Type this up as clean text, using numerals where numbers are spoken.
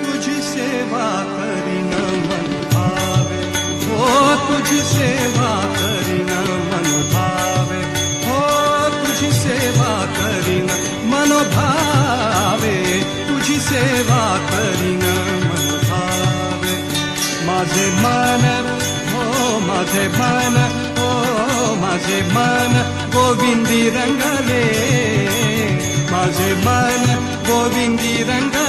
तुझी सेवा करीन मन भावे, हो तुझी सेवा करीन मन भावे, हो तुझी सेवा करीन मन भावे, तुझी सेवा करीन मन भावे. माझे मन, हो माझे मन, हो माझे मन गोविंदी रंगले, माझे मन गोविंदी रंगले.